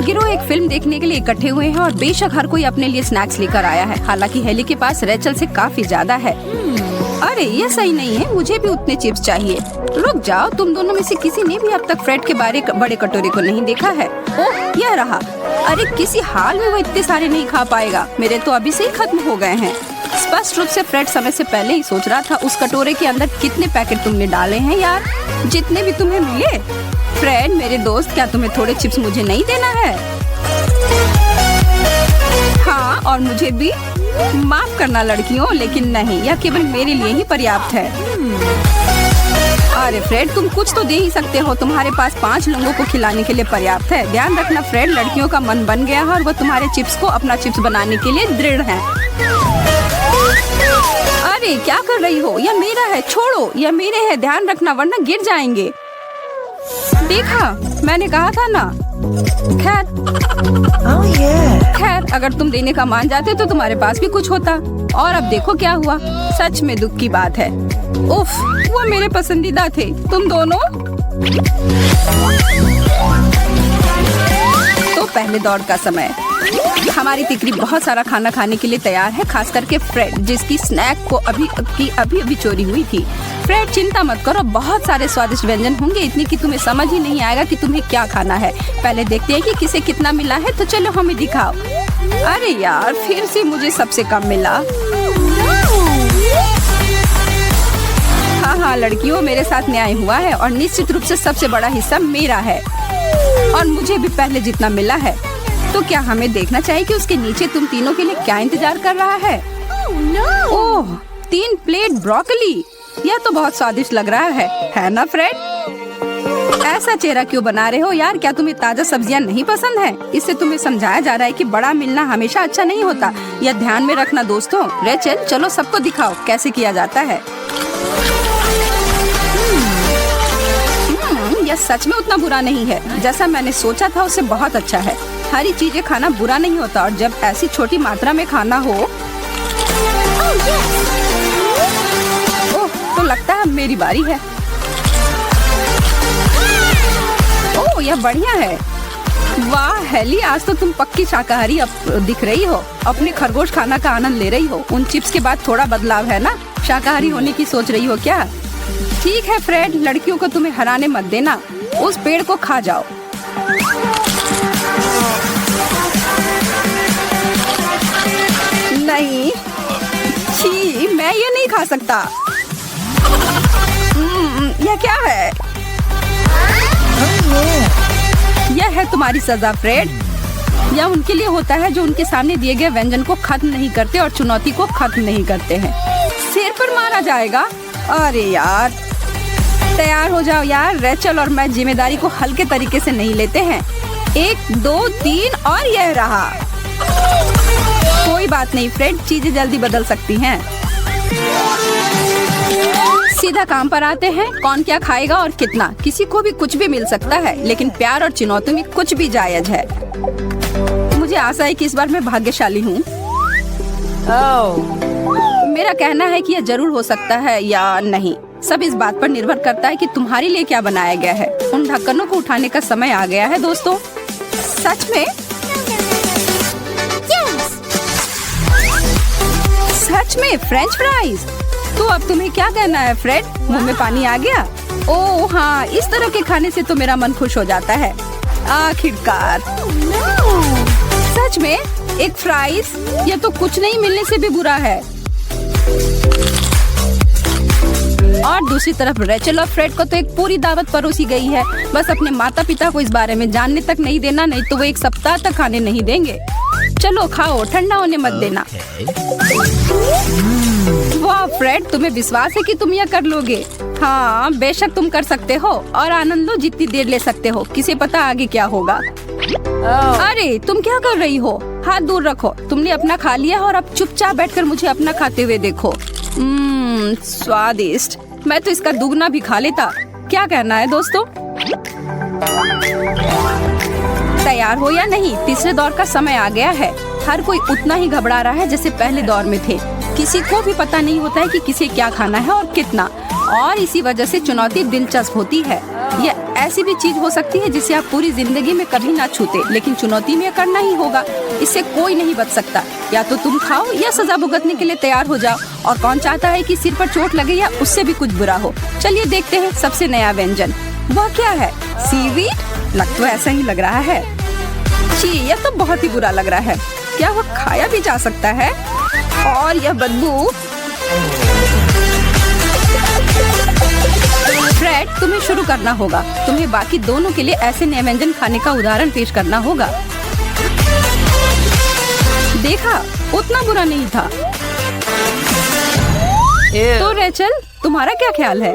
गिरोह एक फिल्म देखने के लिए इकट्ठे हुए हैं और बेशक हर कोई अपने लिए स्नैक्स लेकर आया है। हालांकि हेली के पास रेचल से काफी ज्यादा है। अरे ये सही नहीं है, मुझे भी उतने चिप्स चाहिए। रुक जाओ, तुम दोनों में से किसी ने भी अब तक फ्रेड के बड़े कटोरे को नहीं देखा है। ओह यह रहा। अरे किसी हाल में वो इतने सारे नहीं खा पाएगा, मेरे तो अभी से ही खत्म हो गए हैं। स्पष्ट रूप से फ्रेड समय से पहले ही सोच रहा था उस कटोरे के अंदर कितने पैकेट तुमने डाले हैं यार, जितने भी तुम्हें मिले। फ्रेड मेरे दोस्त, क्या तुम्हें थोड़े चिप्स मुझे नहीं देना है? हाँ और मुझे भी। माफ करना लड़कियों, लेकिन नहीं, यह केवल मेरे लिए ही पर्याप्त है। अरे फ्रेड तुम कुछ तो दे ही सकते हो, तुम्हारे पास 5 लोगों को खिलाने के लिए पर्याप्त है। ध्यान रखना फ्रेड, लड़कियों का मन बन गया है और वो तुम्हारे चिप्स को अपना चिप्स बनाने के लिए दृढ़ हैं। अरे क्या कर रही हो? यह मेरा है, छोड़ो, यह मेरे है, ध्यान रखना वरना गिर जाएंगे। देखा, मैंने कहा था ना। खैर अगर तुम देने का मान जाते तो तुम्हारे पास भी कुछ होता। और अब देखो क्या हुआ। सच में दुख की बात है। उफ, वो मेरे पसंदीदा थे। तुम दोनों। तो पहले दौड़ का समय। हमारी तिकरी बहुत सारा खाना खाने के लिए तैयार है, खास करके फ्रेड जिसकी स्नैक को अभी चोरी हुई थी। फ्रेड चिंता मत करो, बहुत सारे स्वादिष्ट व्यंजन होंगे, इतनी कि तुम्हें समझ ही नहीं आएगा कि तुम्हें क्या खाना है। पहले देखते हैं कि किसे कितना मिला है, तो चलो हमें दिखाओ। अरे यार फिर से मुझे सबसे कम मिला। हाँ लड़कियों, मेरे साथ न्याय हुआ है और निश्चित रूप से सबसे बड़ा हिस्सा मेरा है और मुझे भी पहले जितना मिला है। तो क्या हमें देखना चाहिए कि उसके नीचे तुम तीनों के लिए क्या इंतजार कर रहा है? ओह 3 प्लेट ब्रोकली, यह तो बहुत स्वादिष्ट लग रहा है ना फ्रेड? ऐसा चेहरा क्यों बना रहे हो यार? क्या तुम्हें ताजा सब्जियां नहीं पसंद है? इससे तुम्हें समझाया जा रहा है कि बड़ा मिलना हमेशा अच्छा नहीं होता। यह ध्यान में रखना दोस्तों। रेचल चलो सबको दिखाओ कैसे किया जाता है। यह सच में उतना बुरा नहीं है, जैसा मैंने सोचा था उससे बहुत अच्छा है। हरी चीजें खाना बुरा नहीं होता और जब ऐसी छोटी मात्रा में खाना हो। ओह तो लगता है मेरी बारी है। ओह यह बढ़िया है। वाह हेली, आज तो तुम पक्की शाकाहारी दिख रही हो। अपने खरगोश खाना का आनंद ले रही हो। उन चिप्स के बाद थोड़ा बदलाव है ना? शाकाहारी होने की सोच रही हो क्या? ठीक है फ्रेड, लड़कियों को तुम्हें हराने मत देना। उस पेड़ को खा जाओ। नहीं, छी, मैं ये नहीं खा सकता। यह क्या है? यह है तुम्हारी सजा फ्रेड। यह उनके लिए होता है जो उनके सामने दिए गए व्यंजन को खत्म नहीं करते और चुनौती को खत्म नहीं करते हैं। सिर पर मारा जाएगा। अरे यार तैयार हो जाओ यार। रेचल और मैं जिम्मेदारी को हल्के तरीके से नहीं लेते हैं। 1 2 3 और यह रहा। कोई बात नहीं फ्रेड, चीजें जल्दी बदल सकती हैं। सीधा काम पर आते हैं। कौन क्या खाएगा और कितना? किसी को भी कुछ भी मिल सकता है, लेकिन प्यार और चुनौती में कुछ भी जायज है। मुझे आशा है कि इस बार मैं भाग्यशाली हूँ। मेरा कहना है कि यह जरूर हो सकता है या नहीं, सब इस बात पर निर्भर करता है कि तुम्हारे लिए क्या बनाया गया है। उन ढक्कनों को उठाने का समय आ गया है दोस्तों। सच में? सच में फ्रेंच फ्राइज? तो अब तुम्हें क्या कहना है फ्रेड? मुंह में पानी आ गया? ओह हाँ, इस तरह के खाने से तो मेरा मन खुश हो जाता है आखिरकार। सच में एक फ्राइज? यह तो कुछ नहीं मिलने से भी बुरा है। और दूसरी तरफ रेचल और फ्रेड को तो एक पूरी दावत परोसी गई है। बस अपने माता पिता को इस बारे में जानने तक नहीं देना, नहीं तो वो 1 सप्ताह तक खाने नहीं देंगे। चलो खाओ, ठंडा होने मत देना। वाह फ्रेड, तुम्हें विश्वास है कि तुम यह कर लोगे? हाँ बेशक तुम कर सकते हो और आनंद लो जितनी देर ले सकते हो। किसे पता आगे क्या होगा। अरे तुम क्या कर रही हो? हाथ दूर रखो। तुमने अपना खा लिया और अब चुपचाप बैठकर मुझे अपना खाते हुए देखो। स्वादिष्ट। मैं तो इसका दुगना भी खा लेता। क्या कहना है दोस्तों? तैयार हो या नहीं? तीसरे दौर का समय आ गया है। हर कोई उतना ही घबरा रहा है जैसे पहले दौर में थे। किसी को भी पता नहीं होता है कि किसे क्या खाना है और कितना, और इसी वजह से चुनौती दिलचस्प होती है। ये ऐसी भी चीज हो सकती है जिसे आप पूरी जिंदगी में कभी ना छूते, लेकिन चुनौती में करना ही होगा। इससे कोई नहीं बच सकता। या तो तुम खाओ या सजा भुगतने के लिए तैयार हो जाओ। और कौन चाहता है कि सिर पर चोट लगे या उससे भी कुछ बुरा हो। चलिए देखते हैं सबसे नया व्यंजन। वह क्या है? सीवीड? लग तो ऐसा ही लग रहा है। छी, यह तो बहुत ही बुरा लग रहा है। क्या वह खाया भी जा सकता है? और यह बदबू। फ्रेड, तुम्हें शुरू करना होगा। तुम्हें बाकी दोनों के लिए ऐसे नए व्यंजन खाने का उदाहरण पेश करना होगा। देखा, उतना बुरा नहीं था। तो रेचल, तुम्हारा क्या ख्याल है?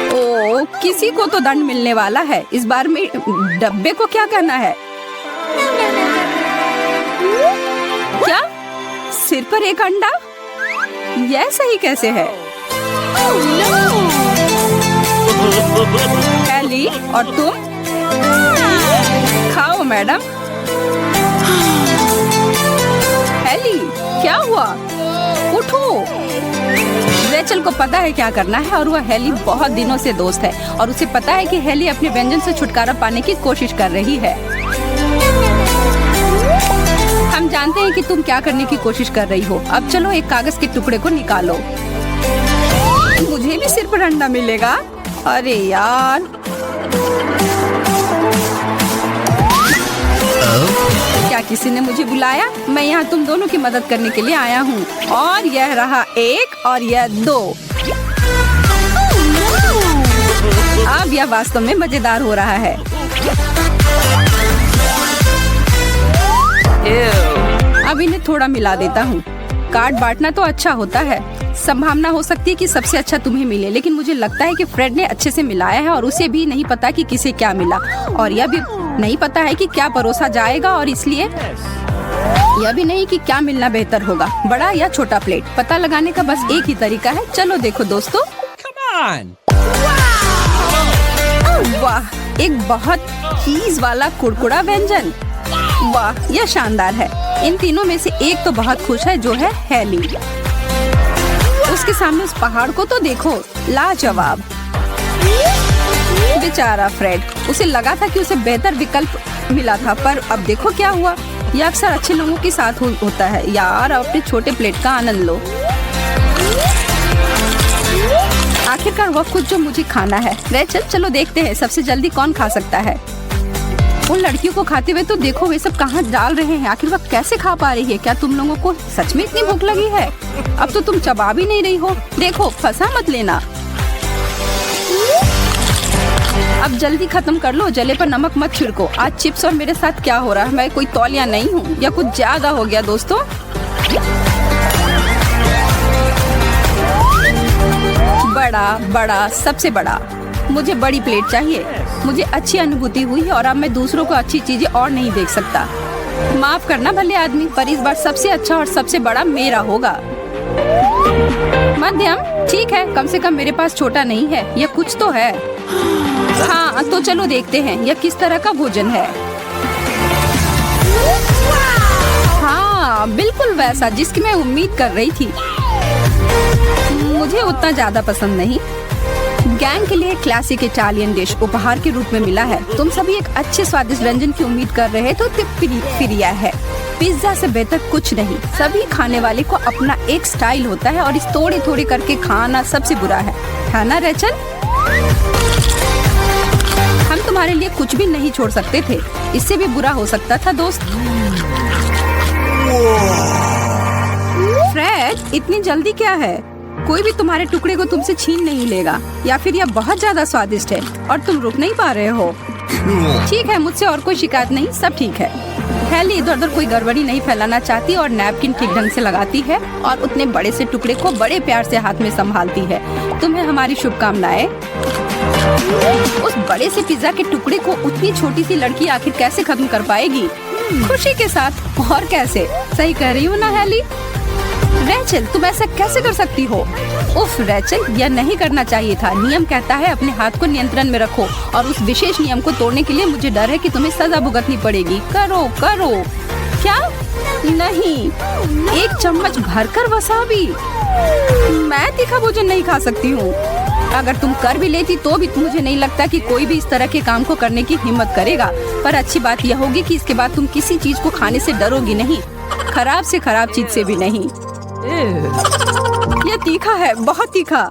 ओ, किसी को तो दंड मिलने वाला है। इस बार में डब्बे को क्या करना है? क्या? सिर पर एक अंडा? यह सही कैसे है? हेली, और तुम? खाओ मैडम। हेली, क्या हुआ? उठो। रेचल को पता है क्या करना है और वह हेली बहुत दिनों से दोस्त है और उसे पता है कि हेली अपने व्यंजन से छुटकारा पाने की कोशिश कर रही है। हम जानते हैं कि तुम क्या करने की कोशिश कर रही हो। अब चलो एक कागज के टुकड़े को निकालो। मुझे भी सिर पर अंडा मिलेगा? अरे यार। क्या किसी ने मुझे बुलाया? मैं यहाँ तुम दोनों की मदद करने के लिए आया हूँ। और यह रहा 1 और यह 2। अब यह वास्तव में मजेदार हो रहा है। अब इन्हें थोड़ा मिला देता हूँ। कार्ड बांटना तो अच्छा होता है। संभावना हो सकती है कि सबसे अच्छा तुम्हें मिले, लेकिन मुझे लगता है कि फ्रेड ने अच्छे से मिलाया है और उसे भी नहीं पता कि किसे क्या मिला, और यह भी नहीं पता है कि क्या परोसा जाएगा, और इसलिए यह भी नहीं कि क्या मिलना बेहतर होगा, बड़ा या छोटा प्लेट। पता लगाने का बस एक ही तरीका है। चलो देखो दोस्तों। वाह, एक बहुत चीज वाला कुड़कुड़ा व्यंजन। वाह, यह शानदार है। इन तीनों में से एक तो बहुत खुश है, जो है हेली। उसके सामने उस पहाड़ को तो देखो, लाजवाब। बेचारा फ्रेड, उसे लगा था कि उसे बेहतर विकल्प मिला था, पर अब देखो क्या हुआ। यह अक्सर अच्छे लोगों के साथ होता है। यार, अपने छोटे प्लेट का आनंद लो। आखिरकार वह कुछ जो मुझे खाना है। रेचल, चलो देखते हैं सबसे जल्दी कौन खा सकता है। उन लड़कियों को खाते हुए तो देखो, वे सब कहाँ डाल रहे हैं। आखिर वह कैसे खा पा रही है? क्या तुम लोगों को सच में इतनी भूख लगी है? अब तो तुम चबा भी नहीं रही हो। देखो, फंसा मत लेना। अब जल्दी खत्म कर लो, जले पर नमक मत छिड़को। आज चिप्स और मेरे साथ क्या हो रहा है? मैं कोई तौलिया नहीं हूँ, या कुछ ज्यादा हो गया दोस्तों। बड़ा बड़ा, सबसे बड़ा। मुझे बड़ी प्लेट चाहिए। मुझे अच्छी अनुभूति हुई है और अब मैं दूसरों को अच्छी चीजें और नहीं देख सकता। माफ करना भले आदमी, पर इस बार सबसे अच्छा और सबसे बड़ा मेरा होगा। मध्यम, ठीक है, कम से कम मेरे पास छोटा नहीं है। यह कुछ तो है। हाँ, तो चलो देखते हैं यह किस तरह का भोजन है। हाँ, बिल्कुल वैसा जिसकी मैं उम्मीद कर रही थी। मुझे उतना ज्यादा पसंद नहीं। गैंग के लिए क्लासिक इटालियन डिश उपहार के रूप में मिला है। तुम सभी एक अच्छे स्वादिष्ट व्यंजन की उम्मीद कर रहे तो फिर यह है। पिज्जा से बेहतर कुछ नहीं। सभी खाने वाले को अपना एक स्टाइल होता है और इस थोड़ी थोड़ी करके खाना सबसे बुरा है ना रेचल? हम तुम्हारे लिए कुछ भी नहीं छोड़ सकते थे। इससे भी बुरा हो सकता था दोस्त। फ्रेड, इतनी जल्दी क्या है? कोई भी तुम्हारे टुकड़े को तुमसे छीन नहीं लेगा, या फिर यह बहुत ज्यादा स्वादिष्ट है और तुम रुक नहीं पा रहे हो। ठीक है, मुझसे और कोई शिकायत नहीं, सब ठीक है। हेली इधर उधर कोई गड़बड़ी नहीं फैलाना चाहती और नैपकिन ठीक ढंग से लगाती है और उतने बड़े से टुकड़े को बड़े प्यार से हाथ में संभालती है। तुम्हें हमारी शुभकामनाएं। उस बड़े से पिज्जा के टुकड़े को उतनी छोटी सी लड़की आखिर कैसे खत्म कर पाएगी? खुशी के साथ। और कैसे? सही कह रही हूँ ना हेली? रेचल, तुम ऐसा कैसे कर सकती हो? उफ रेचल, यह नहीं करना चाहिए था। नियम कहता है अपने हाथ को नियंत्रण में रखो, और उस विशेष नियम को तोड़ने के लिए मुझे डर है कि तुम्हें सजा भुगतनी पड़ेगी। करो करो। क्या? नहीं, 1 चम्मच भरकर वसाबी। मैं तीखा भोजन नहीं खा सकती हूँ। अगर तुम कर भी लेती तो भी मुझे नहीं लगता कि कोई भी इस तरह के काम को करने की हिम्मत करेगा। पर अच्छी बात यह होगी कि इसके बाद तुम किसी चीज को खाने से डरोगी नहीं, खराब से खराब चीज से भी नहीं। यह तीखा है, बहुत तीखा।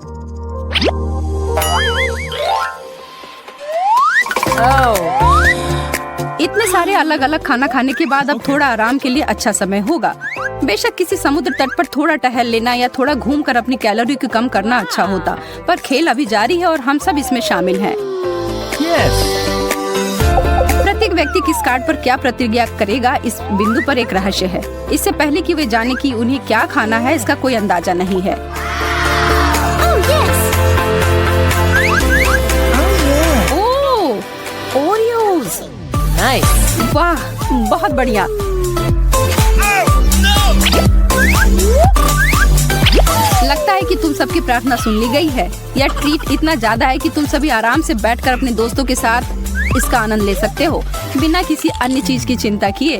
इतने सारे अलग अलग खाना खाने के बाद अब थोड़ा आराम के लिए अच्छा समय होगा। बेशक किसी समुद्र तट पर थोड़ा टहल लेना या थोड़ा घूमकर अपनी कैलोरी को कम करना अच्छा होता, पर खेल अभी जारी है और हम सब इसमें शामिल हैं। प्रत्येक व्यक्ति किस कार्ड पर क्या प्रतिक्रिया करेगा, इस बिंदु पर एक रहस्य है। इससे पहले कि वे जाने कि उन्हें क्या खाना है, इसका कोई अंदाजा नहीं है। ओरियोज, वाह, बहुत बढ़िया। लगता है कि तुम सबकी प्रार्थना सुन ली गई है। यह ट्रीट इतना ज्यादा है कि तुम सभी आराम से बैठकर अपने दोस्तों के साथ इसका आनंद ले सकते हो, बिना किसी अन्य चीज की चिंता किए।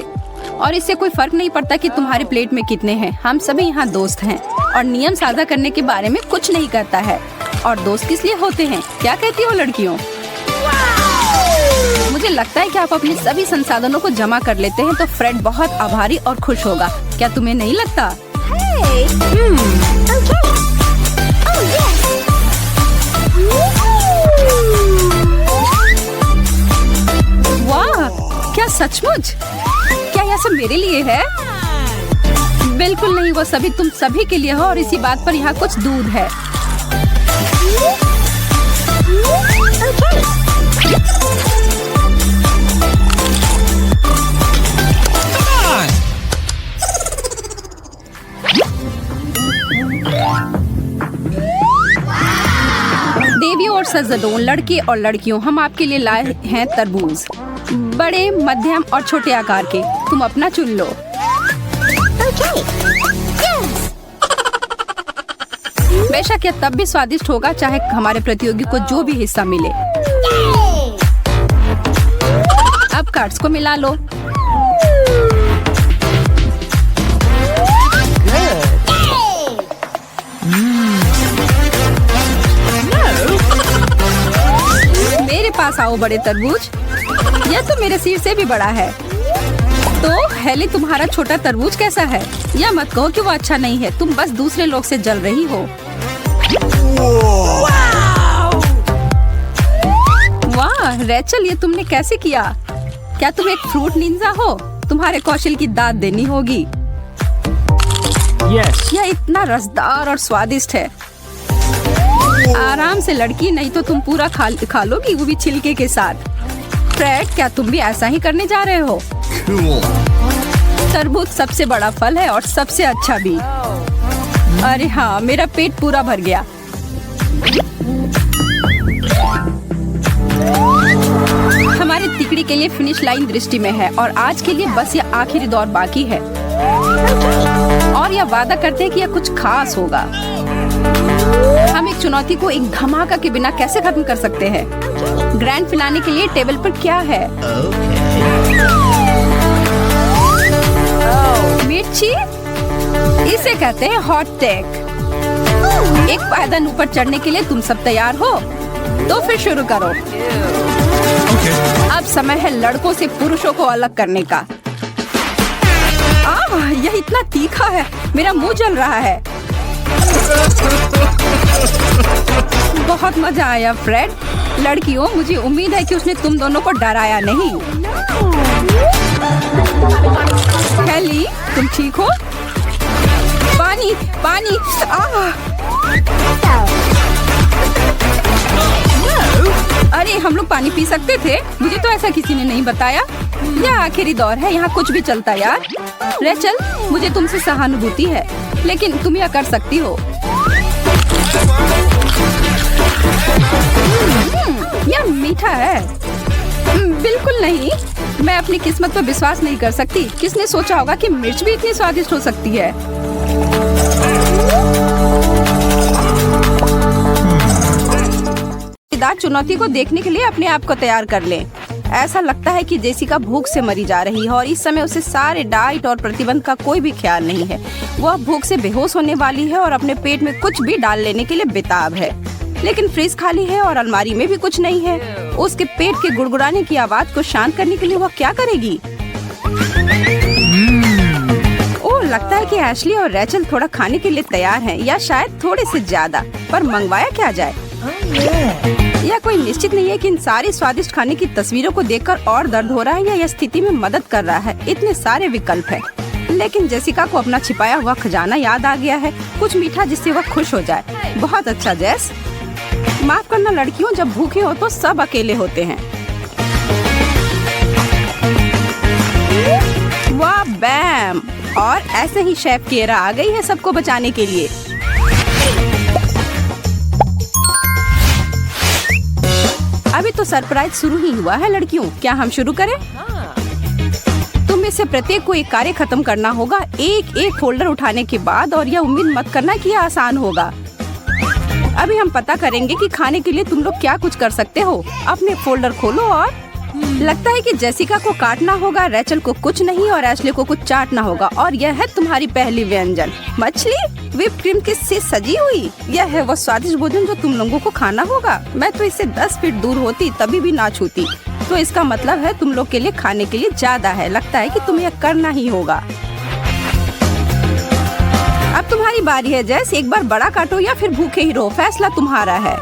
और इससे कोई फर्क नहीं पड़ता कि तुम्हारे प्लेट में कितने हैं। हम सभी यहाँ दोस्त हैं और नियम साझा करने के बारे में कुछ नहीं करता है। और दोस्त किस लिए होते हैं, क्या कहती हो लड़कियों? मुझे लगता है कि आप अपने सभी संसाधनों को जमा कर लेते हैं तो फ्रेड बहुत आभारी और खुश होगा। क्या तुम्हें नहीं लगता? वाह, क्या सचमुच? क्या यह सब मेरे लिए है? बिल्कुल नहीं, वो सभी तुम सभी के लिए हो और इसी बात पर यहाँ कुछ दूध है। देवी और सजदों, लड़के और लड़कियों, हम आपके लिए लाए हैं तरबूज, बड़े, मध्यम और छोटे आकार के। तुम अपना चुन लो। बेशक यह तब भी स्वादिष्ट होगा चाहे हमारे प्रतियोगी को जो भी हिस्सा मिले। अब कार्ड्स को मिला लो। मेरे पास आओ बड़े तरबूज, यह तो मेरे सिर से भी बड़ा है। तो हेली, तुम्हारा छोटा तरबूज कैसा है? या मत कहो कि वो अच्छा नहीं है, तुम बस दूसरे लोग से जल रही हो। वाह रेचल, ये तुमने कैसे किया? क्या तुम एक फ्रूट निंजा हो? तुम्हारे कौशल की दाद देनी होगी। यह इतना रसदार और स्वादिष्ट है। आराम से लड़की, नहीं तो तुम पूरा खा लोगी, वो भी छिलके के साथ। फ्रेड, क्या तुम भी ऐसा ही करने जा रहे हो? तरबूज सबसे बड़ा फल है और सबसे अच्छा भी। अरे हाँ, मेरा पेट पूरा भर गया। हमारी तिकड़ी के लिए फिनिश लाइन दृष्टि में है और आज के लिए बस यह आखिरी दौर बाकी है। और यह वादा करते हैं कि यह कुछ खास होगा। हम एक चुनौती को एक धमाका के बिना कैसे खत्म कर सकते हैं? ग्रैंड फिनाले के लिए टेबल पर क्या है? मिर्ची, इसे कहते हैं हॉट टेक। एक पायदान ऊपर चढ़ने के लिए तुम सब तैयार हो? तो फिर शुरू करो। अब समय है लड़कों से पुरुषों को अलग करने का। यह इतना तीखा है, मेरा मुंह जल रहा है। बहुत मजा आया फ्रेड। लड़कियों, मुझे उम्मीद है कि उसने तुम दोनों को डराया नहीं। हेली, तुम ठीक हो? पानी, पानी। अरे, हम लोग पानी पी सकते थे? मुझे तो ऐसा किसी ने नहीं बताया। यह आखिरी दौर है, यहाँ कुछ भी चलता यार। रेचल, मुझे तुमसे सहानुभूति है, लेकिन तुम यह कर सकती हो। यह मीठा है। बिल्कुल नहीं, मैं अपनी किस्मत पर विश्वास नहीं कर सकती। किसने सोचा होगा कि मिर्च भी इतनी स्वादिष्ट हो सकती है? चुनौती को देखने के लिए अपने आप को तैयार कर लें। ऐसा लगता है कि जेसिका भूख से मरी जा रही है और इस समय उसे सारे डाइट और प्रतिबंध का कोई भी ख्याल नहीं है। वह भूख से बेहोश होने वाली है और अपने पेट में कुछ भी डाल लेने के लिए बेताब है। लेकिन फ्रिज खाली है और अलमारी में भी कुछ नहीं है। उसके पेट के गुड़गुड़ाने की आवाज को शांत करने के लिए वह क्या करेगी? ओह, लगता है कि एशली और रैचल थोड़ा खाने के लिए तैयार हैं, या शायद थोड़े से ज्यादा। पर मंगवाया क्या जाए? यह कोई निश्चित नहीं है कि इन सारी स्वादिष्ट खाने की तस्वीरों को देखकर और दर्द हो रहा है या यह स्थिति में मदद कर रहा है। इतने सारे विकल्प हैं। लेकिन जेसिका को अपना छिपाया हुआ खजाना याद आ गया है, कुछ मीठा जिससे वह खुश हो जाए। बहुत अच्छा जेस। माफ करना लड़कियों, जब भूखे हो तो सब अकेले होते हैं। वाह बैम! और ऐसे ही शेफ केरा आ गई है सबको बचाने के लिए। अभी तो सरप्राइज शुरू ही हुआ है लड़कियों, क्या हम शुरू करें? तुम में से प्रत्येक को एक कार्य खत्म करना होगा, एक एक फोल्डर उठाने के बाद, और यह उम्मीद मत करना कि यह आसान होगा। अभी हम पता करेंगे कि खाने के लिए तुम लोग क्या कुछ कर सकते हो। अपने फोल्डर खोलो और लगता है कि जेसिका को काटना होगा, रैचल को कुछ नहीं और एशली को कुछ चाटना होगा। और यह है तुम्हारी पहली व्यंजन, मछली व्हिप क्रीम से सजी हुई। यह है वो स्वादिष्ट भोजन जो तुम लोगों को खाना होगा। मैं तो इससे 10 फीट दूर होती तभी भी ना छूती। तो इसका मतलब है तुम लोग के लिए खाने के लिए ज्यादा है। लगता है कि तुम्हें यह करना ही होगा। अब तुम्हारी बारी है जैस, एक बार बड़ा काटो या फिर भूखे ही रहो, फैसला तुम्हारा है।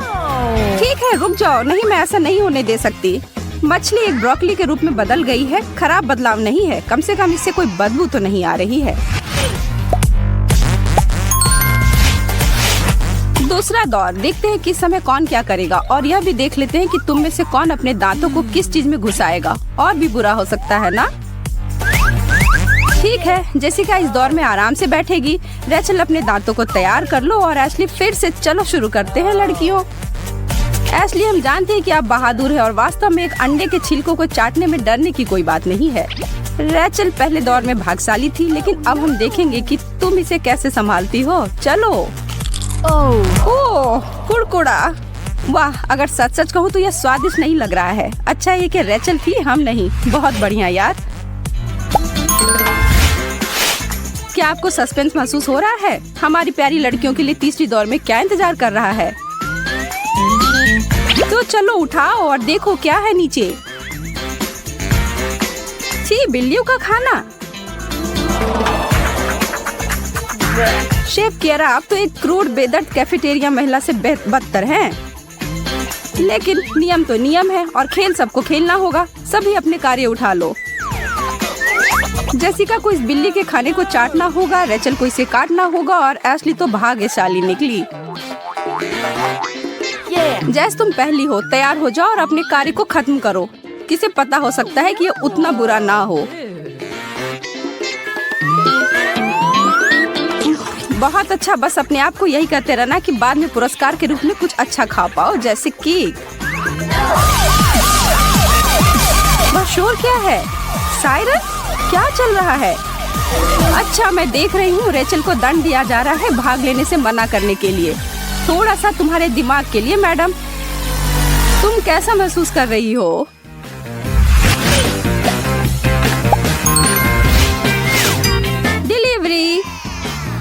ठीक है, रुक जाओ, नहीं मैं ऐसा नहीं होने दे सकती। मछली एक ब्रोकली के रूप में बदल गई है। खराब बदलाव नहीं है, कम से कम इससे कोई बदबू तो नहीं आ रही है। दूसरा दौर, देखते हैं किस समय कौन क्या करेगा, और यह भी देख लेते हैं कि तुम में से कौन अपने दांतों को किस चीज में घुसाएगा। और भी बुरा हो सकता है ना? ठीक है, जेसिका इस दौर में आराम से बैठेगी। रैचल अपने दांतों को तैयार कर लो और एशली फिर से। चलो शुरू करते हैं लड़कियों। एशली, हम जानते हैं कि आप बहादुर हैं और वास्तव में एक अंडे के छिलकों को चाटने में डरने की कोई बात नहीं है। रैचल पहले दौर में भाग्यशाली थी, लेकिन अब हम देखेंगे कि तुम इसे कैसे संभालती हो। चलो। ओह, कुड़कुड़ा। वाह, अगर सच सच कहूँ तो यह स्वादिष्ट नहीं लग रहा है। अच्छा ये कि रैचल थी, हम नहीं। बहुत बढ़िया यार। क्या आपको सस्पेंस महसूस हो रहा है? हमारी प्यारी लड़कियों के लिए तीसरी दौर में क्या इंतजार कर रहा है? तो चलो उठाओ और देखो क्या है नीचे। छी, बिल्लियों का खाना। शेफ केरा, आप तो एक क्रूड बेदर्द कैफेटेरिया महिला से बदतर हैं। लेकिन नियम तो नियम है और खेल सबको खेलना होगा। सभी अपने कार्य उठा लो। जेसिका को इस बिल्ली के खाने को चाटना होगा, रैचल को इसे काटना होगा और एशली तो भाग्यशाली निकली। जैस, तुम पहली हो, तैयार हो जाओ और अपने कार्य को खत्म करो। किसे पता हो सकता है कि ये उतना बुरा ना हो। बहुत अच्छा, बस अपने आप को यही कहते रहना कि बाद में पुरस्कार के रूप में कुछ अच्छा खा पाओ, जैसे केक। वह शोर क्या है? सायरन, क्या चल रहा है? अच्छा, मैं देख रही हूँ रैचल को दंड दिया जा रहा है भाग लेने से मना करने के लिए। थोड़ा सा तुम्हारे दिमाग के लिए मैडम। तुम कैसा महसूस कर रही हो? डिलीवरी।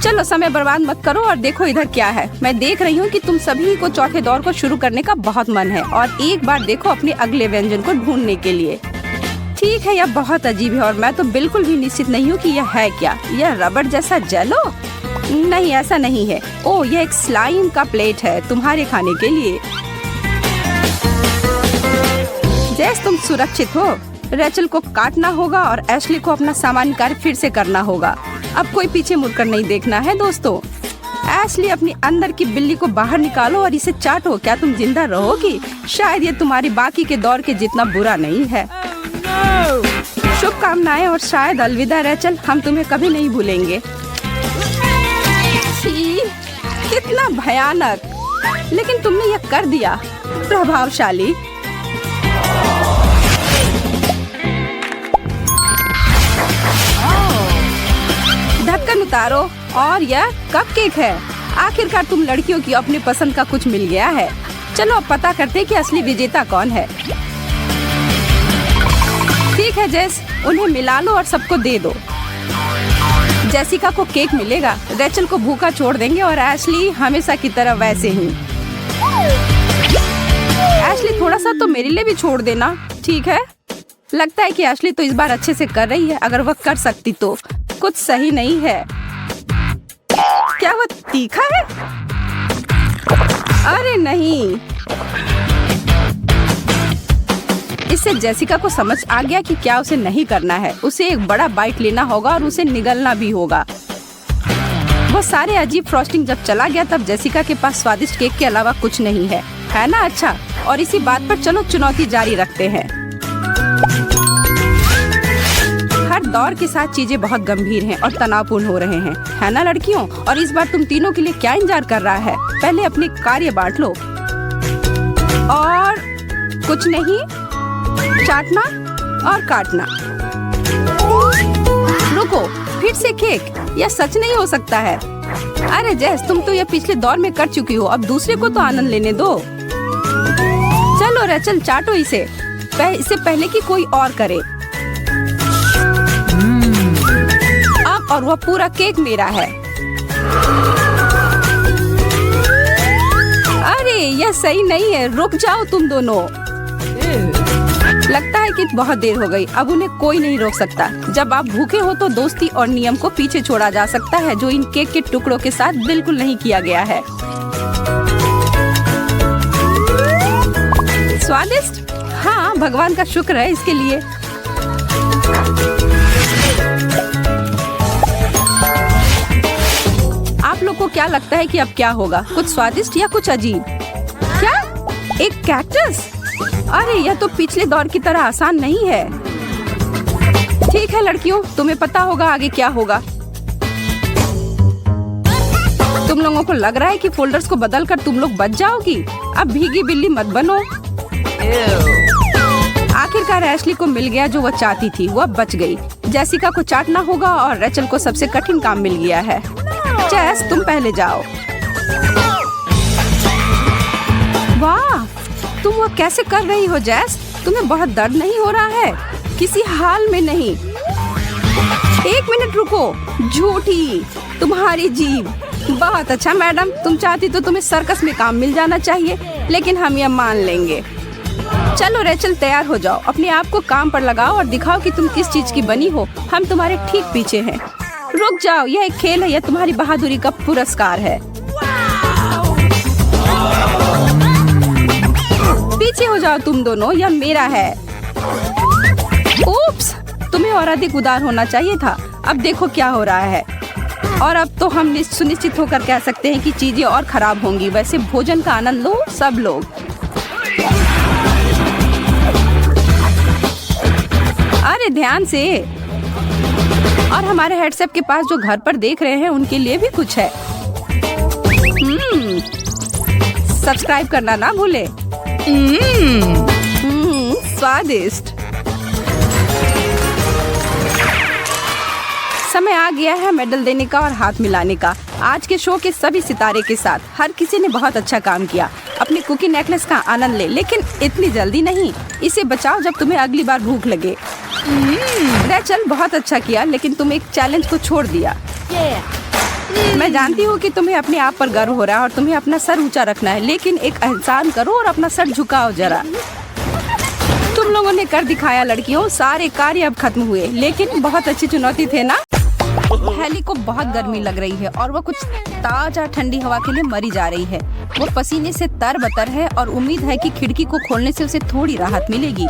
चलो समय बर्बाद मत करो और देखो इधर क्या है। मैं देख रही हूँ कि तुम सभी को चौथे दौर को शुरू करने का बहुत मन है और एक बार देखो अपने अगले व्यंजन को ढूंढने के लिए। ठीक है, यह बहुत अजीब है और मैं तो बिल्कुल भी निश्चित नहीं हूँ कि यह है क्या। यह रबड़ जैसा जेलो? नहीं, ऐसा नहीं है। ओह, यह एक स्लाइम का प्लेट है तुम्हारे खाने के लिए। जैस, तुम सुरक्षित हो। रैचल को काटना होगा और एशली को अपना सामान्य कार्य फिर से करना होगा। अब कोई पीछे मुड़कर नहीं देखना है दोस्तों। एशली, अपनी अंदर की बिल्ली को बाहर निकालो और इसे चाटो। क्या तुम जिंदा रहोगी? शायद ये तुम्हारी बाकी के दौर के जितना बुरा नहीं है। शुभकामनाएं और शायद अलविदा रैचल, हम तुम्हें कभी नहीं भूलेंगे। कितना भयानक, लेकिन तुमने यह कर दिया। प्रभावशाली। ढक्कन उतारो और यह कपकेक है। आखिरकार तुम लड़कियों की अपनी पसंद का कुछ मिल गया है। चलो अब पता करते हैं कि असली विजेता कौन है। ठीक है जेस, उन्हें मिला लो और सबको दे दो। जेसिका को केक मिलेगा, रैचल को भूखा छोड़ देंगे और एशली हमेशा की तरह वैसे ही। एशली थोड़ा सा तो मेरे लिए भी छोड़ देना, ठीक है? लगता है कि एशली तो इस बार अच्छे से कर रही है। अगर वह कर सकती तो कुछ सही नहीं है। क्या वो तीखा है? अरे नहीं। इससे जेसिका को समझ आ गया कि क्या उसे नहीं करना है। उसे एक बड़ा बाइट लेना होगा और उसे निगलना भी होगा। वो सारे अजीब फ्रॉस्टिंग जब चला गया तब जेसिका के पास स्वादिष्ट केक के अलावा कुछ नहीं है ना? अच्छा, और इसी बात पर चलो चुनौती जारी रखते हैं। हर दौर के साथ चीजें बहुत गंभीर हैं और तनावपूर्ण हो रहे हैं, है ना लड़कियों? और इस बार तुम तीनों के लिए क्या इंतजार कर रहा है? पहले अपने कार्य बांट लो। और कुछ नहीं, चाटना और काटना। रुको, फिर से केक? यह सच नहीं हो सकता है। अरे जेस, तुम तो यह पिछले दौर में कर चुकी हो, अब दूसरे को तो आनंद लेने दो। चलो रेचल, चाटो इसे इससे पहले कि कोई और करे। अब और वह पूरा केक मेरा है। अरे यह सही नहीं है, रुक जाओ तुम दोनों। लगता है कि बहुत देर हो गई, अब उन्हें कोई नहीं रोक सकता। जब आप भूखे हो तो दोस्ती और नियम को पीछे छोड़ा जा सकता है, जो इन केक के टुकड़ों के साथ बिल्कुल नहीं किया गया है। स्वादिष्ट? हाँ, भगवान का शुक्र है इसके लिए। आप लोग को क्या लगता है कि अब क्या होगा? कुछ स्वादिष्ट या कुछ अजीब? क्या? एक कैक्टस? अरे यह तो पिछले दौर की तरह आसान नहीं है। ठीक है लड़कियों, तुम्हें पता होगा आगे क्या होगा। तुम लोगों को लग रहा है कि फोल्डर्स को बदलकर तुम लोग बच जाओगी? अब भीगी बिल्ली मत बनो। आखिरकार एशली को मिल गया जो वह चाहती थी, वह बच गई। जेसिका को चाटना होगा और रेचल को सबसे कठिन काम मिल गया है। जेस, तुम पहले जाओ। वाह, तुम वो कैसे कर रही हो जेस? तुम्हें बहुत दर्द नहीं हो रहा है? किसी हाल में नहीं। एक मिनट रुको, झूठी, तुम्हारी जीभ। बहुत अच्छा मैडम, तुम चाहती तो तुम्हें सर्कस में काम मिल जाना चाहिए, लेकिन हम यह मान लेंगे। चलो रेचल, तैयार हो जाओ, अपने आप को काम पर लगाओ और दिखाओ कि तुम किस चीज की बनी हो। हम तुम्हारे ठीक पीछे हैं। रुक जाओ, यह एक खेल है, यह तुम्हारी बहादुरी का पुरस्कार है। पीछे हो जाओ तुम दोनों, यह मेरा है। उप्स, तुम्हें और अधिक उदार होना चाहिए था। अब देखो क्या हो रहा है। और अब तो हम सुनिश्चित होकर कह सकते हैं कि चीजें और खराब होंगी। वैसे भोजन का आनंद लो सब लोग। अरे ध्यान से। और हमारे हेडसेट के पास जो घर पर देख रहे हैं उनके लिए भी कुछ है। सब्सक्राइब करना ना भूले। स्वादिष्ट। समय आ गया है मेडल देने का और हाथ मिलाने का। आज के शो के सभी सितारे के साथ हर किसी ने बहुत अच्छा काम किया। अपने कुकी नेकलेस का आनंद ले, लेकिन इतनी जल्दी नहीं। इसे बचाओ जब तुम्हें अगली बार भूख लगे। रेचल, बहुत अच्छा किया, लेकिन तुम एक चैलेंज को छोड़ दिया। मैं जानती हूँ कि तुम्हें अपने आप पर गर्व हो रहा है और तुम्हें अपना सर ऊंचा रखना है, लेकिन एक एहसान करो और अपना सर झुकाओ जरा। तुम लोगों ने कर दिखाया लड़कियों, सारे कार्य अब खत्म हुए, लेकिन बहुत अच्छी चुनौती थे ना। हेली को बहुत गर्मी लग रही है और वो कुछ ताजा ठंडी हवा के लिए मरी जा रही है। वो पसीने से तरबतर है और उम्मीद है कि खिड़की को खोलने से उसे थोड़ी राहत मिलेगी।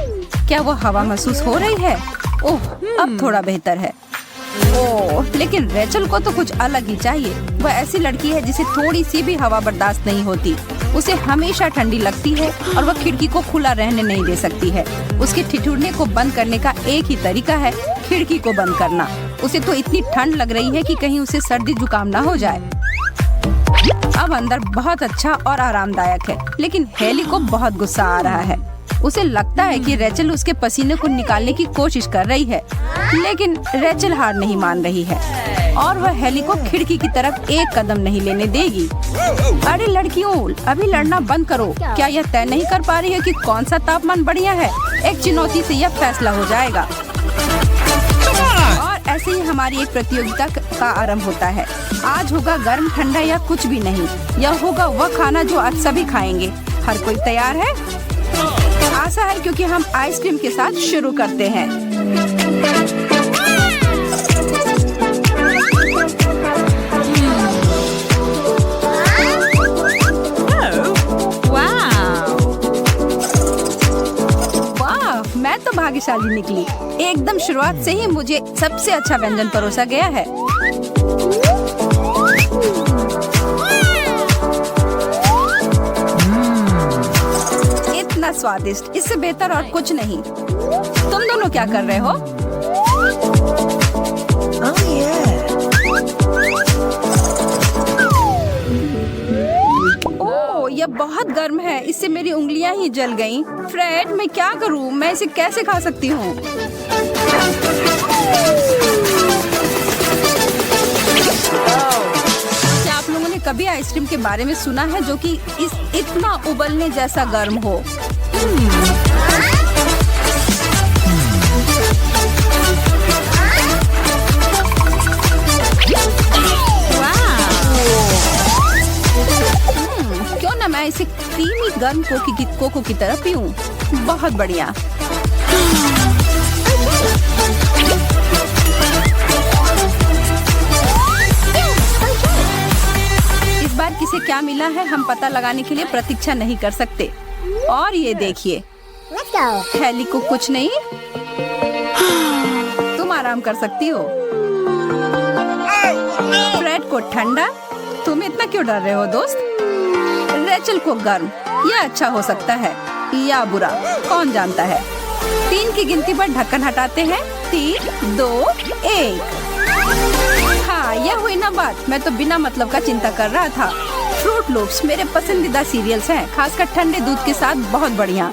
क्या वो हवा महसूस हो रही है? ओह, अब थोड़ा बेहतर है। ओह, लेकिन रेचल को तो कुछ अलग ही चाहिए। वह ऐसी लड़की है जिसे थोड़ी सी भी हवा बर्दाश्त नहीं होती। उसे हमेशा ठंडी लगती है और वह खिड़की को खुला रहने नहीं दे सकती है। उसके ठिठुरने को बंद करने का एक ही तरीका है, खिड़की को बंद करना। उसे तो इतनी ठंड लग रही है कि कहीं उसे सर्दी जुकाम ना हो जाए। अब अंदर बहुत अच्छा और आरामदायक है, लेकिन हेली को बहुत गुस्सा आ रहा है। उसे लगता है कि रेचल उसके पसीने को निकालने की कोशिश कर रही है, लेकिन रेचल हार नहीं मान रही है और वह हेली को खिड़की की तरफ एक कदम नहीं लेने देगी। अरे लड़कियों, अभी लड़ना बंद करो। क्या यह तय नहीं कर पा रही है कि कौन सा तापमान बढ़िया है? एक चुनौती से यह फैसला हो जाएगा। और ऐसे ही हमारी एक प्रतियोगिता का आरंभ होता है। आज होगा गर्म, ठंडा या कुछ भी नहीं। यह होगा वह खाना जो आज सभी खाएंगे। हर कोई तैयार है? आशा है क्योंकि हम आइसक्रीम के साथ शुरू करते हैं। वाह, मैं तो भाग्यशाली निकली। एकदम शुरुआत से ही मुझे सबसे अच्छा व्यंजन परोसा गया है। इतना स्वादिष्ट, इससे बेहतर और कुछ नहीं। तुम दोनों क्या कर रहे हो? ओह, यह बहुत गर्म है, इससे मेरी उंगलियां ही जल गईं। फ्रेड, मैं क्या करूं? मैं इसे कैसे खा सकती हूँ? क्या आप लोगों ने कभी आइसक्रीम के बारे में सुना है जो कि इतना उबलने जैसा गर्म हो? क्यों ना मैं इसे क्रीमी गर्म कोको की तरह पीऊं? बहुत बढ़िया। इस बार किसे क्या मिला है हम पता लगाने के लिए प्रतीक्षा नहीं कर सकते। और ये देखिए, हेली को कुछ नहीं। तुम आराम कर सकती हो। फ्रेड को ठंडा। तुम इतना क्यों डर रहे हो दोस्त? रेचल को गर्म। यह अच्छा हो सकता है या बुरा, कौन जानता है। 3 की गिनती पर ढक्कन हटाते हैं। 3, 2, 1। हाँ, यह हुई ना बात। मैं तो बिना मतलब का चिंता कर रहा था। फ्रूट लूप्स मेरे पसंदीदा सीरियल्स हैं, खासकर ठंडे दूध के साथ बहुत बढ़िया।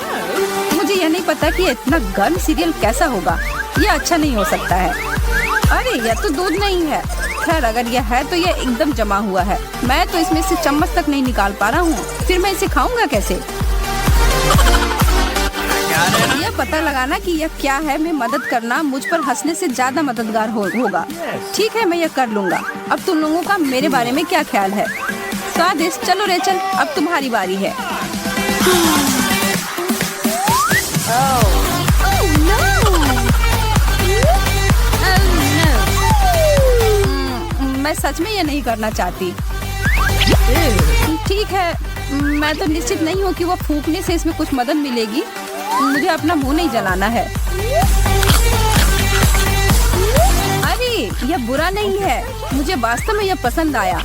मुझे यह नहीं पता कि इतना गर्म सीरियल कैसा होगा। यह अच्छा नहीं हो सकता है। अरे, यह तो दूध नहीं है। खैर, अगर यह है तो यह एकदम जमा हुआ है। मैं तो इसमें से चम्मच तक नहीं निकाल पा रहा हूँ। फिर मैं इसे खाऊंगा कैसे? यह पता लगाना कि यह क्या है में मदद करना मुझ पर हंसने से ज्यादा मददगार होगा। ठीक है, मैं यह कर लूंगा। अब तुम लोगों का मेरे बारे में क्या ख्याल है? स्वादिष्ट। चलो रेचल, अब तुम्हारी बारी है। मैं सच में ये नहीं करना चाहती। ठीक है, मैं तो निश्चित नहीं हूँ कि वो फूंकने से इसमें कुछ मदद मिलेगी। मुझे अपना मुंह नहीं जलाना है। अरे, यह बुरा नहीं है। मुझे वास्तव में यह पसंद आया।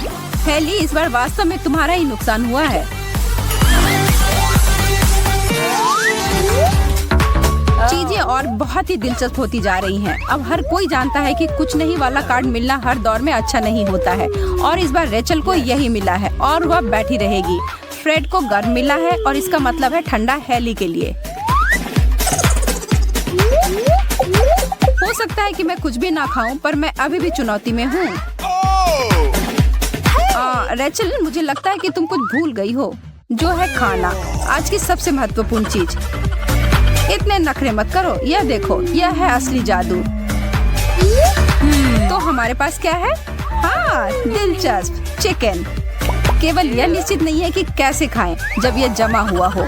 हेली, इस बार वास्तव में तुम्हारा ही नुकसान हुआ है। चीजें और बहुत ही दिलचस्प होती जा रही हैं। अब हर कोई जानता है कि कुछ नहीं वाला कार्ड मिलना हर दौर में अच्छा नहीं होता है, और इस बार रेचल को यही मिला है और वह बैठी रहेगी। फ्रेड को गर्म मिला है और इसका मतलब है ठंडा हेली के लिए। हो सकता है कि मैं कुछ भी ना खाऊं, पर मैं अभी भी चुनौती में हूँ। रेचल, मुझे लगता है कि तुम कुछ भूल गई हो, जो है खाना, आज की सबसे महत्वपूर्ण चीज। इतने नखरे मत करो। यह देखो, यह है असली जादू। तो हमारे पास क्या है? हाँ, दिलचस्प चिकन। केवल यह निश्चित नहीं है कि कैसे खाएं जब यह जमा हुआ हो।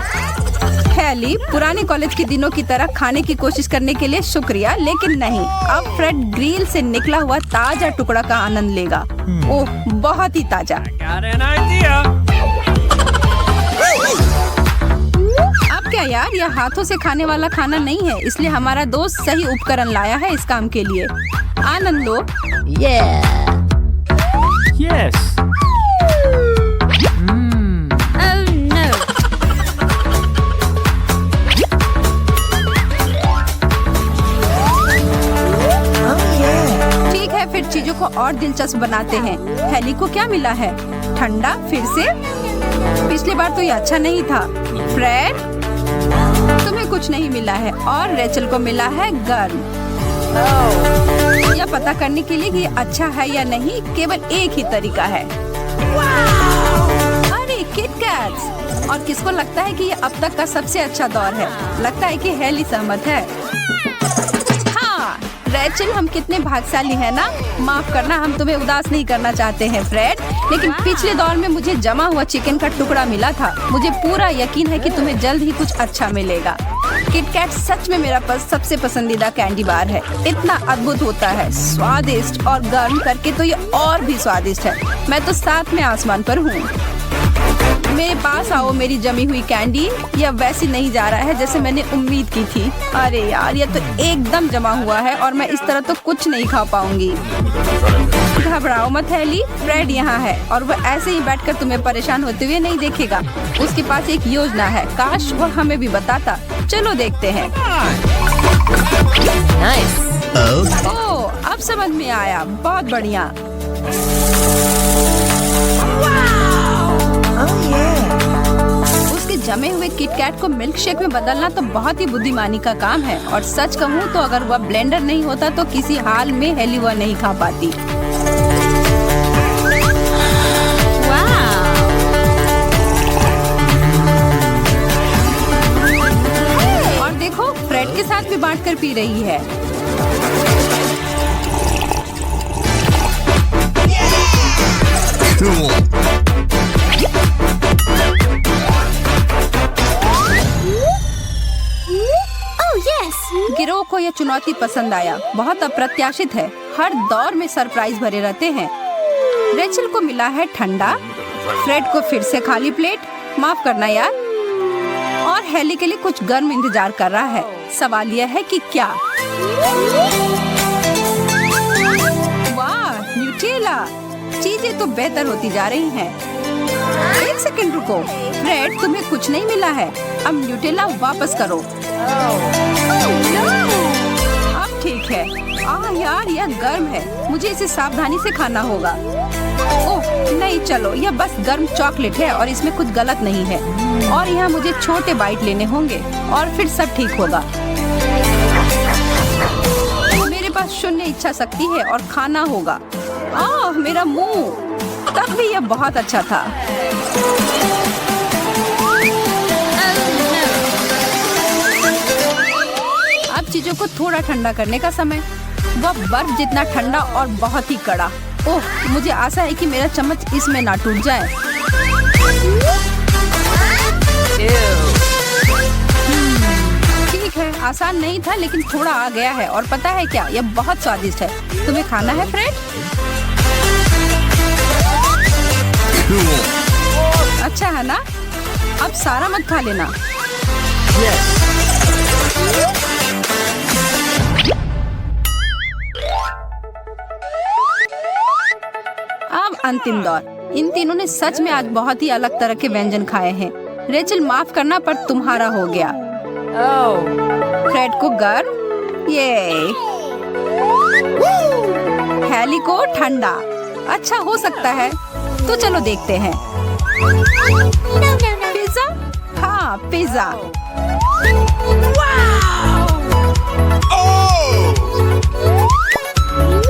हेली, पुराने कॉलेज के दिनों की तरह खाने की कोशिश करने के लिए शुक्रिया, लेकिन नहीं। अब फ्रेड ग्रिल से निकला हुआ ताजा टुकड़ा का आनंद लेगा। ओह, बहुत ही ताजा। अब क्या यार, यह हाथों से खाने वाला खाना नहीं है, इसलिए हमारा दोस्त सही उपकरण लाया है इस काम के लिए। आनंद लो। Yes. ठीक है, फिर चीजों को और दिलचस्प बनाते हैं। हेली को क्या मिला है? ठंडा फिर से? पिछली बार तो ये अच्छा नहीं था। फ्रेड, तुम्हें कुछ नहीं मिला है और रेचल को मिला है गर्म। यह पता करने के लिए कि ये अच्छा है या नहीं केवल एक ही तरीका है। अरे किट कैट्स! और किसको लगता है कि ये अब तक का सबसे अच्छा दौर है? लगता है कि हेली सहमत है। हाँ, रेचल, हम कितने भाग्यशाली हैं ना। माफ करना, हम तुम्हें उदास नहीं करना चाहते हैं फ्रेड, लेकिन पिछले दौर में मुझे जमा हुआ चिकन का टुकड़ा मिला था। मुझे पूरा यकीन है कि तुम्हें जल्द ही कुछ अच्छा मिलेगा। किटकैट सच में मेरा सबसे पसंदीदा कैंडी बार है। इतना अद्भुत होता है, स्वादिष्ट और गर्म करके तो ये और भी स्वादिष्ट है। मैं तो साथ में आसमान पर हूँ। मेरे पास आओ मेरी जमी हुई कैंडी। यह वैसी नहीं जा रहा है जैसे मैंने उम्मीद की थी। अरे यार, यह तो एकदम जमा हुआ है और मैं इस तरह तो कुछ नहीं खा पाऊंगी। घबराओ मत हेली, फ्रेड यहाँ है और वह ऐसे ही बैठकर तुम्हें परेशान होते हुए नहीं देखेगा। उसके पास एक योजना है, काश वह हमें भी बताता। चलो देखते हैं। ओह, अब समझ में आया, बहुत बढ़िया। उसके जमे हुए किटकैट को मिल्क शेक में बदलना तो बहुत ही बुद्धिमानी का काम है। और सच कहूँ तो अगर वह ब्लेंडर नहीं होता तो किसी हाल में हेली वह नहीं खा पाती। और देखो, फ्रेड के साथ भी बांट कर पी रही है। गिरोह को यह चुनौती पसंद आया। बहुत अप्रत्याशित है, हर दौर में सरप्राइज भरे रहते हैं। रेचल को मिला है ठंडा, फ्रेड को फिर से खाली प्लेट, माफ करना यार, और हेली के लिए कुछ गर्म इंतजार कर रहा है। सवाल यह है कि क्या। वाह, न्यूटेला, चीजें तो बेहतर होती जा रही हैं। एक सेकंड रुको, फ्रेड तुम्हें कुछ नहीं मिला है। अब न्यूटेला वापस करो। अब ठीक है। यार, यह गर्म है, मुझे इसे सावधानी से खाना होगा। ओह नहीं, चलो, यह बस गर्म चॉकलेट है और इसमें कुछ गलत नहीं है। और यहाँ मुझे छोटे बाइट लेने होंगे और फिर सब ठीक होगा। मेरे पास शून्य इच्छा शक्ति है और खाना होगा। मेरा मुंह, तब भी यह बहुत अच्छा था। अब चीजों को थोड़ा ठंडा करने का समय। वह बर्फ जितना ठंडा और बहुत ही कड़ा। ओह, मुझे आशा है कि मेरा चम्मच इसमें ना टूट जाए। ठीक है, आसान नहीं था लेकिन थोड़ा आ गया है। और पता है क्या, यह बहुत स्वादिष्ट है। तुम्हें खाना है फ्रेड? अच्छा है ना? अब सारा मत खा लेना। अब अंतिम दौर। इन तीनों ने सच में आज बहुत ही अलग तरह के व्यंजन खाए हैं। रेचल, माफ करना पर तुम्हारा हो गया। फ्रेड को गर्म, ये हेली को ठंडा। अच्छा हो सकता है, तो चलो देखते हैं। पिज्जा? हाँ, पिज्जा।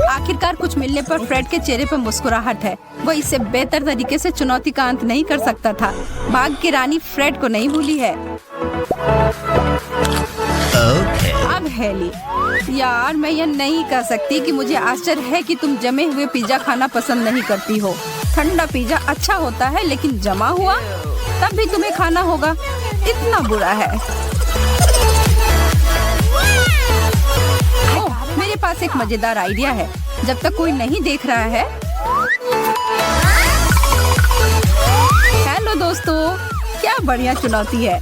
आखिरकार कुछ मिलने पर फ्रेड के चेहरे पर मुस्कुराहट है। वो इससे बेहतर तरीके से चुनौती का अंत नहीं कर सकता था। भाग की रानी फ्रेड को नहीं भूली है। अब हेली, यार मैं यह नहीं कह सकती कि मुझे आश्चर्य है कि तुम जमे हुए पिज्जा खाना पसंद नहीं करती हो। ठंडा पिज्जा अच्छा होता है लेकिन जमा हुआ तब भी तुम्हें खाना होगा। इतना बुरा है। ओह, मेरे पास एक मजेदार आइडिया है। जब तक कोई नहीं देख रहा है। हेलो दोस्तों, क्या बढ़िया चुनौती है।